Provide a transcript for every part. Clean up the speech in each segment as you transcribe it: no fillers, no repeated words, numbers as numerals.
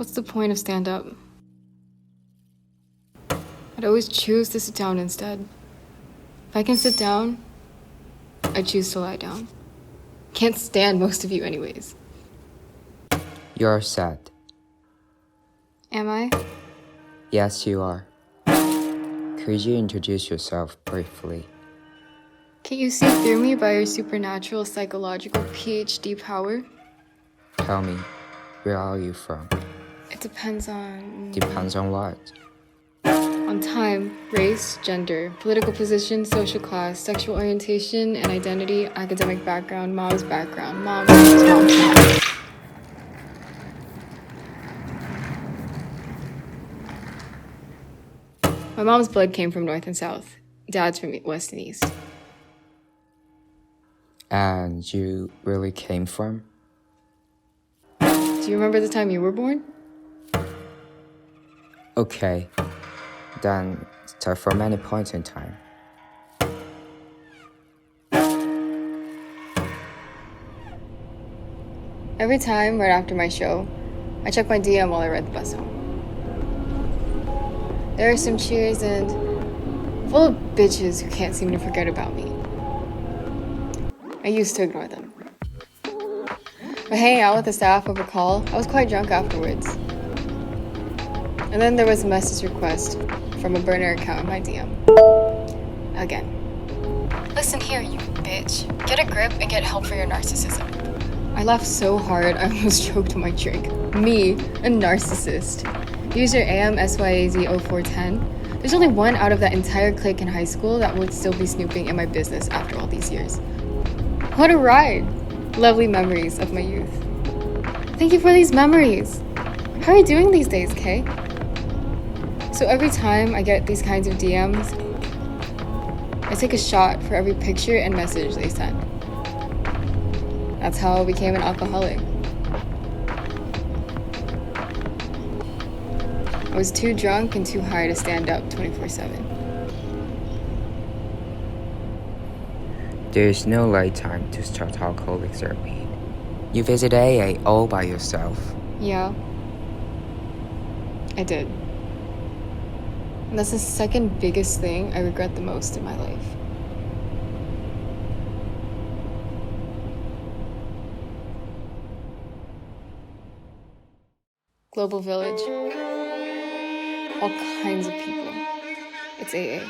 What's the point of stand-up? I'd always choose to sit down instead. If I can sit down, I choose to lie down. Can't stand most of you anyways. You're sad. Am I? Yes, you are. Could you introduce yourself briefly? Can't you see through me by your supernatural psychological PhD power? Tell me, where are you from? It depends on... Depends on what? On time, race, gender, political position, social class, sexual orientation and identity, academic background, mom's background, mom. My mom's blood came from north and south. Dad's from west and east. And you really came from? Do you remember the time you were born? Okay, then start from any point in time. Every time, right after my show, I check my DM while I ride the bus home. There are some cheers and full of bitches who can't seem to forget about me. I used to ignore them. But hanging out with the staff over call, I was quite drunk afterwards. And then there was a message request from a burner account in my DM. Again. Listen here, you bitch. Get a grip and get help for your narcissism. I laughed so hard I almost choked my drink. Me, a narcissist. User AMSYAZ0410. There's only one out of that entire clique in high school that would still be snooping in my business after all these years. What a ride! Lovely memories of my youth. Thank you for these memories. How are you doing these days, Kay? So every time I get these kinds of DMs, I take a shot for every picture and message they send. That's how I became an alcoholic. I was too drunk and too high to stand up 24/7. There is no right time to start alcoholic therapy. You visit AA all by yourself. Yeah, I did. And that's the second biggest thing I regret the most in my life. Global Village. All kinds of people. It's AA.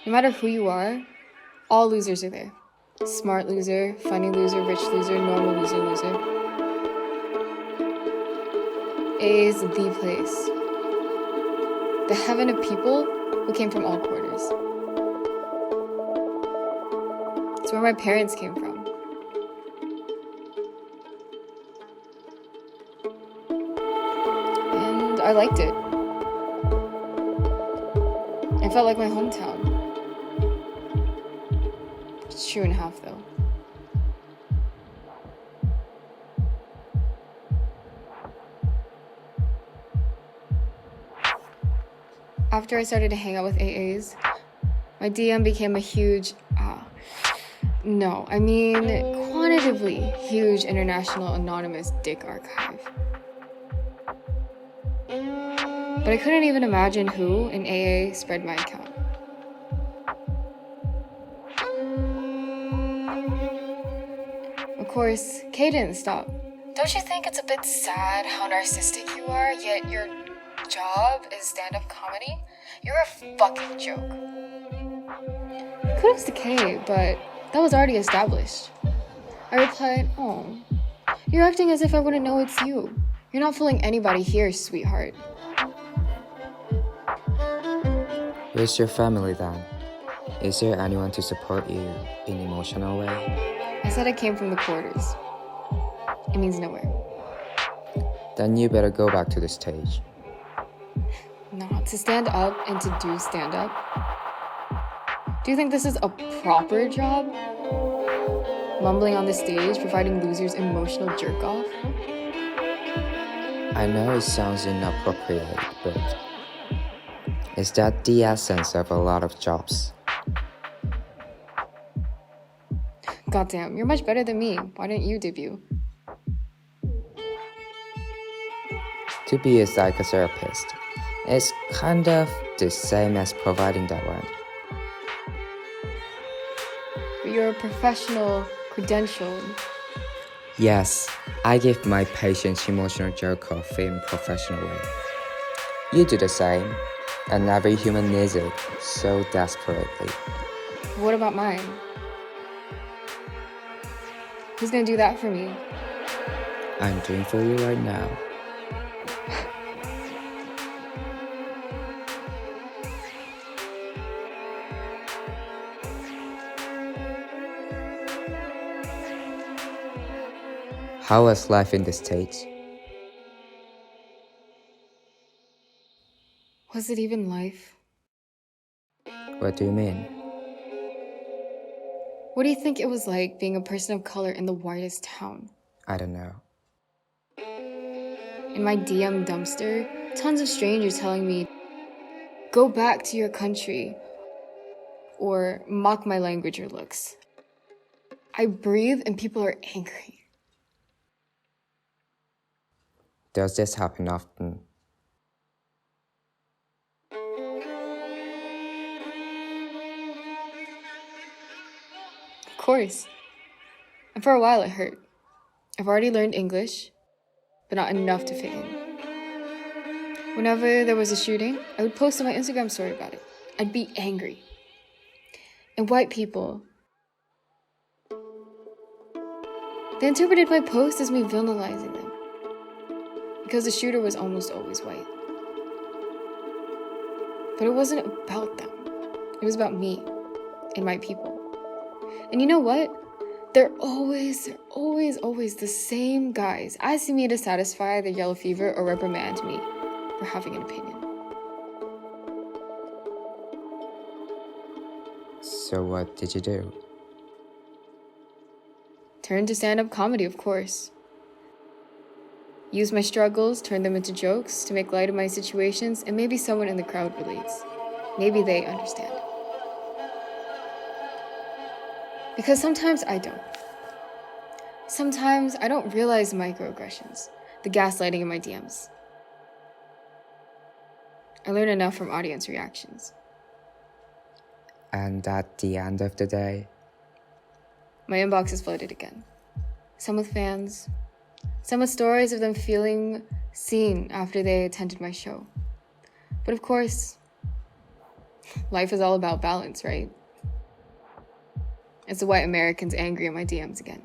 No matter who you are, all losers are there. Smart loser, funny loser, rich loser, normal loser, loser. AA is the place. The heaven of people who came from all quarters. It's where my parents came from. And I liked it. It felt like my hometown. It's true in half, though. After I started to hang out with AAs, my DM became a huge, quantitatively huge international anonymous dick archive. But I couldn't even imagine who in AA spread my account. Of course, Kay didn't stop. Don't you think it's a bit sad how narcissistic you are, yet your job is stand-up comedy? You're a fucking joke. Kudos to Kay, but that was already established. I replied, oh, you're acting as if I wouldn't know it's you. You're not fooling anybody here, sweetheart. Where's your family then? Is there anyone to support you in an emotional way? I said I came from the quarters. It means nowhere. Then you better go back to the stage. No, to stand up and to do stand up. Do you think this is a proper job? Mumbling on the stage, providing losers emotional jerk off? I know it sounds inappropriate, but is that the essence of a lot of jobs? Goddamn, you're much better than me. Why didn't you debut? to be a psychotherapist. It's kind of the same as providing that one. But you're a professional, credentialed. Yes, I give my patients emotional jerk-off in professional way. You do the same, and every human needs it so desperately. What about mine? Who's gonna do that for me? I'm doing for you right now. How was life in the States? Was it even life? What do you mean? What do you think it was like being a person of color in the whitest town? I don't know. In my DM dumpster, tons of strangers telling me, go back to your country, or mock my language or looks. I breathe and people are angry. Does this happen often? Of course. And for a while it hurt. I've already learned English, but not enough to fit in. Whenever there was a shooting, I would post on my Instagram story about it. I'd be angry. And white people, they interpreted my post as me villainizing them. Because the shooter was almost always white. But it wasn't about them. It was about me and my people. And you know what? They're always the same guys asking me to satisfy their yellow fever or reprimand me for having an opinion. So what did you do? Turn to stand-up comedy, of course. Use my struggles, turn them into jokes to make light of my situations, and maybe someone in the crowd relates. Maybe they understand. Because sometimes I don't. Sometimes I don't realize the microaggressions, the gaslighting in my DMs. I learn enough from audience reactions. And at the end of the day? My inbox is flooded again. Some with fans, some with stories of them feeling seen after they attended my show. But of course, life is all about balance, right? It's the white Americans angry at my DMs again.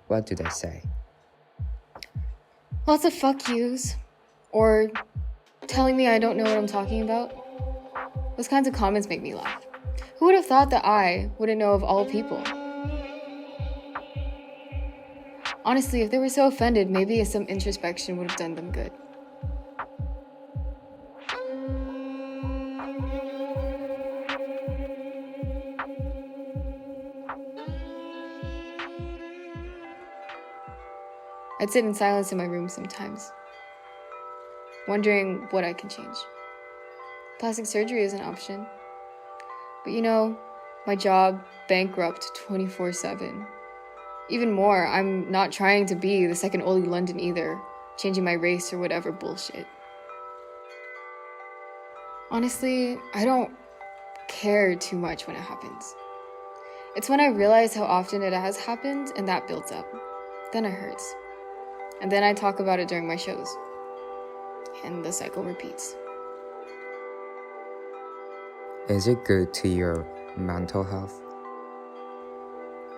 What do they say? Lots of fuck yous, or telling me I don't know what I'm talking about. Those kinds of comments make me laugh. Who would have thought that I wouldn't know of all people? Honestly, if they were so offended, maybe some introspection would have done them good. I'd sit in silence in my room sometimes, wondering what I can change. Plastic surgery is an option. But you know, my job bankrupt 24/7. Even more, I'm not trying to be the second Oli London either, changing my race or whatever bullshit. Honestly, I don't care too much when it happens. It's when I realize how often it has happened and that builds up. Then it hurts. And then I talk about it during my shows. And the cycle repeats. Is it good to your mental health?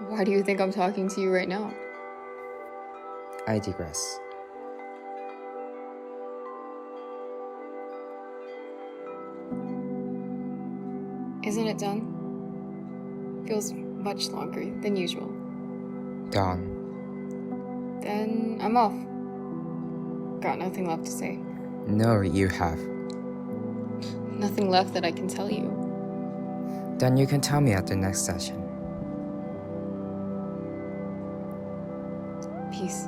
Why do you think I'm talking to you right now? I digress. Isn't it done? Feels much longer than usual. Done. Then I'm off. Got nothing left to say. No, you have. Nothing left that I can tell you. Then you can tell me at the next session. Peace.